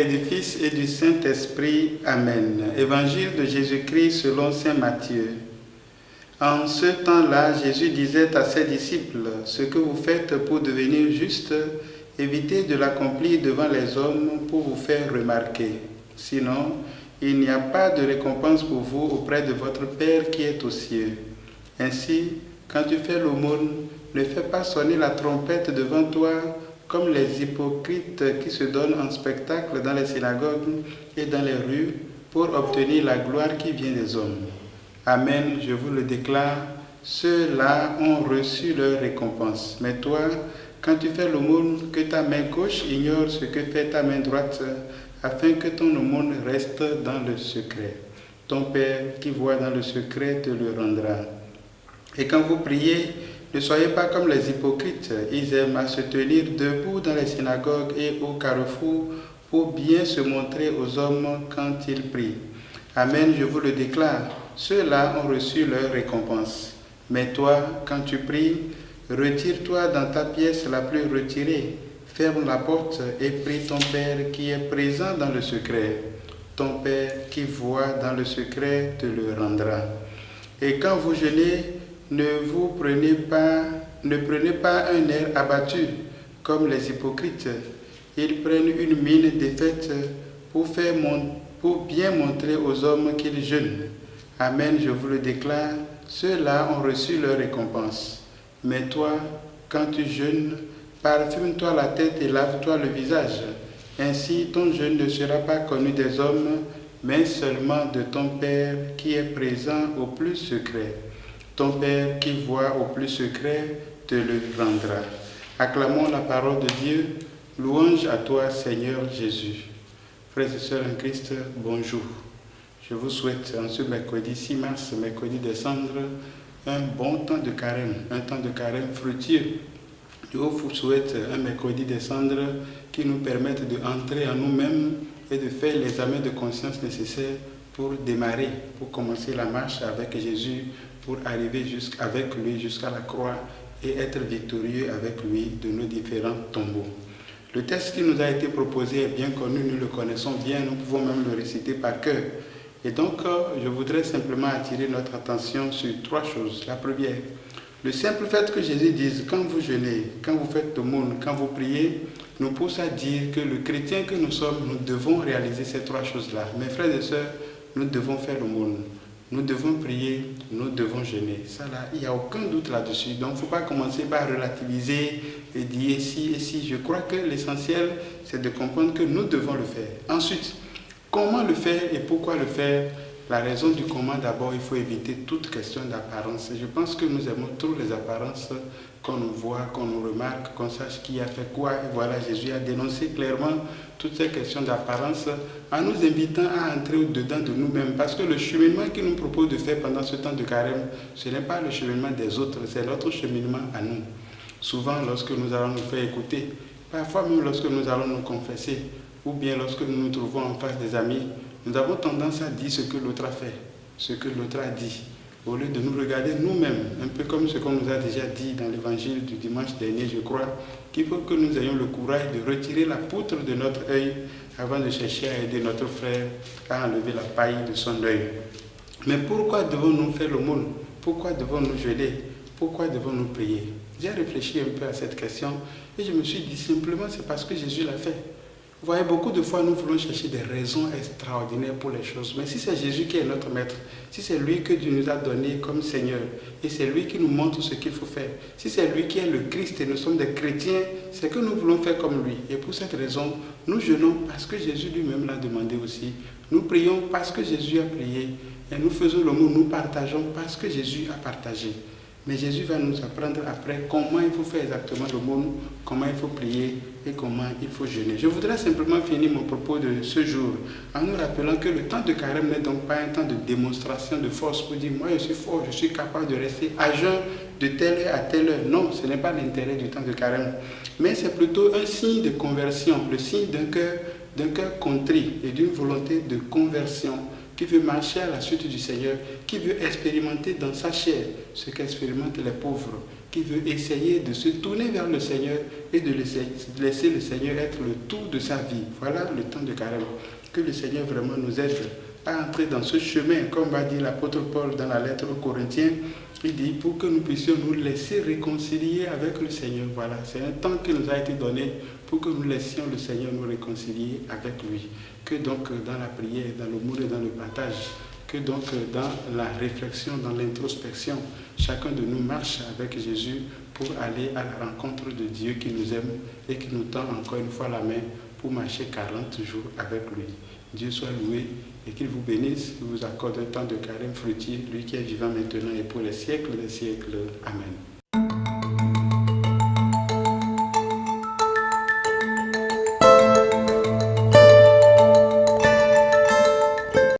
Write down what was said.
Père et du Fils et du Saint-Esprit. Amen. Évangile de Jésus-Christ selon saint Matthieu. En ce temps-là, Jésus disait à ses disciples, « Ce que vous faites pour devenir juste, évitez de l'accomplir devant les hommes pour vous faire remarquer. Sinon, il n'y a pas de récompense pour vous auprès de votre Père qui est aux cieux. Ainsi, quand tu fais l'aumône, ne fais pas sonner la trompette devant toi comme les hypocrites qui se donnent en spectacle dans les synagogues et dans les rues pour obtenir la gloire qui vient des hommes. Amen, je vous le déclare, ceux-là ont reçu leur récompense. Mais toi, quand tu fais l'aumône, que ta main gauche ignore ce que fait ta main droite, afin que ton aumône reste dans le secret. Ton Père qui voit dans le secret te le rendra. Et quand vous priez, ne soyez pas comme les hypocrites. Ils aiment à se tenir debout dans les synagogues et au carrefour pour bien se montrer aux hommes quand ils prient. Amen, je vous le déclare, ceux-là ont reçu leur récompense. Mais toi, quand tu pries, retire-toi dans ta pièce la plus retirée, ferme la porte et prie ton Père qui est présent dans le secret. Ton Père qui voit dans le secret te le rendra. Et quand vous jeûnez, ne prenez pas un air abattu comme les hypocrites. Ils prennent une mine défaite pour bien montrer aux hommes qu'ils jeûnent. Amen, je vous le déclare, ceux-là ont reçu leur récompense. Mais toi, quand tu jeûnes, parfume-toi la tête et lave-toi le visage. Ainsi, ton jeûne ne sera pas connu des hommes, mais seulement de ton Père qui est présent au plus secret. Ton Père qui voit au plus secret te le rendra. Acclamons la parole de Dieu. Louange à toi, Seigneur Jésus. Frères et sœurs en Christ, bonjour. Je vous souhaite en ce mercredi 6 mars, mercredi des cendres, un bon temps de carême, un temps de carême fructueux. Je vous souhaite un mercredi des cendres qui nous permette d'entrer en nous-mêmes et de faire les examens de conscience nécessaires pour démarrer, pour commencer la marche avec Jésus, pour arriver avec lui jusqu'à la croix et être victorieux avec lui de nos différents tombeaux. Le texte qui nous a été proposé est bien connu, nous le connaissons bien, nous pouvons même le réciter par cœur. Et donc, je voudrais simplement attirer notre attention sur 3 choses. La première, le simple fait que Jésus dise, quand vous jeûnez, quand vous faites l'aumône, quand vous priez, nous pousse à dire que le chrétien que nous sommes, nous devons réaliser ces 3 choses-là. Mes frères et sœurs, nous devons faire l'aumône. Nous devons prier, nous devons jeûner. Ça là, il n'y a aucun doute là-dessus. Donc, il ne faut pas commencer par relativiser et dire si et si. Je crois que l'essentiel, c'est de comprendre que nous devons le faire. Ensuite, comment le faire et pourquoi le faire? La raison du comment, d'abord, il faut éviter toute question d'apparence. Je pense que nous aimons trop les apparences, qu'on nous voit, qu'on nous remarque, qu'on sache qui a fait quoi. Et voilà, Jésus a dénoncé clairement toutes ces questions d'apparence en nous invitant à entrer au-dedans de nous-mêmes. Parce que le cheminement qu'il nous propose de faire pendant ce temps de carême, ce n'est pas le cheminement des autres, c'est notre cheminement à nous. Souvent, lorsque nous allons nous faire écouter, parfois même lorsque nous allons nous confesser, ou bien lorsque nous nous trouvons en face des amis, nous avons tendance à dire ce que l'autre a fait, ce que l'autre a dit, au lieu de nous regarder nous-mêmes, un peu comme ce qu'on nous a déjà dit dans l'évangile du dimanche dernier, je crois, qu'il faut que nous ayons le courage de retirer la poutre de notre œil avant de chercher à aider notre frère à enlever la paille de son œil. Mais pourquoi devons-nous faire l'aumône? Pourquoi devons-nous jeûner? Pourquoi devons-nous prier? J'ai réfléchi un peu à cette question et je me suis dit simplement c'est parce que Jésus l'a fait. Vous voyez, beaucoup de fois, nous voulons chercher des raisons extraordinaires pour les choses. Mais si c'est Jésus qui est notre maître, si c'est lui que Dieu nous a donné comme Seigneur, et c'est lui qui nous montre ce qu'il faut faire, si c'est lui qui est le Christ et nous sommes des chrétiens, c'est que nous voulons faire comme lui. Et pour cette raison, nous jeûnons parce que Jésus lui-même l'a demandé aussi. Nous prions parce que Jésus a prié. Et nous faisons le mot, nous partageons parce que Jésus a partagé. Mais Jésus va nous apprendre après comment il faut faire exactement le monde, comment il faut prier et comment il faut jeûner. Je voudrais simplement finir mon propos de ce jour en nous rappelant que le temps de carême n'est donc pas un temps de démonstration de force pour dire moi je suis fort, je suis capable de rester à jeun de telle heure à telle heure. Non, ce n'est pas l'intérêt du temps de carême. Mais c'est plutôt un signe de conversion, le signe d'un cœur contrit et d'une volonté de conversion qui veut marcher à la suite du Seigneur, qui veut expérimenter dans sa chair ce qu'expérimentent les pauvres, qui veut essayer de se tourner vers le Seigneur et de laisser le Seigneur être le tout de sa vie. Voilà le temps de carême. Que le Seigneur vraiment nous aide à entrer dans ce chemin, comme va dire l'apôtre Paul dans la lettre aux Corinthiens. Il dit pour que nous puissions nous laisser réconcilier avec le Seigneur. Voilà, c'est un temps qui nous a été donné pour que nous laissions le Seigneur nous réconcilier avec lui. Que donc dans la prière, dans l'amour et dans le partage, que donc dans la réflexion, dans l'introspection, chacun de nous marche avec Jésus pour aller à la rencontre de Dieu qui nous aime et qui nous tend encore une fois la main pour marcher 40 jours avec lui. Dieu soit loué et qu'il vous bénisse, qu'il vous accorde un temps de carême fruitier, lui qui est vivant maintenant et pour les siècles des siècles. Amen.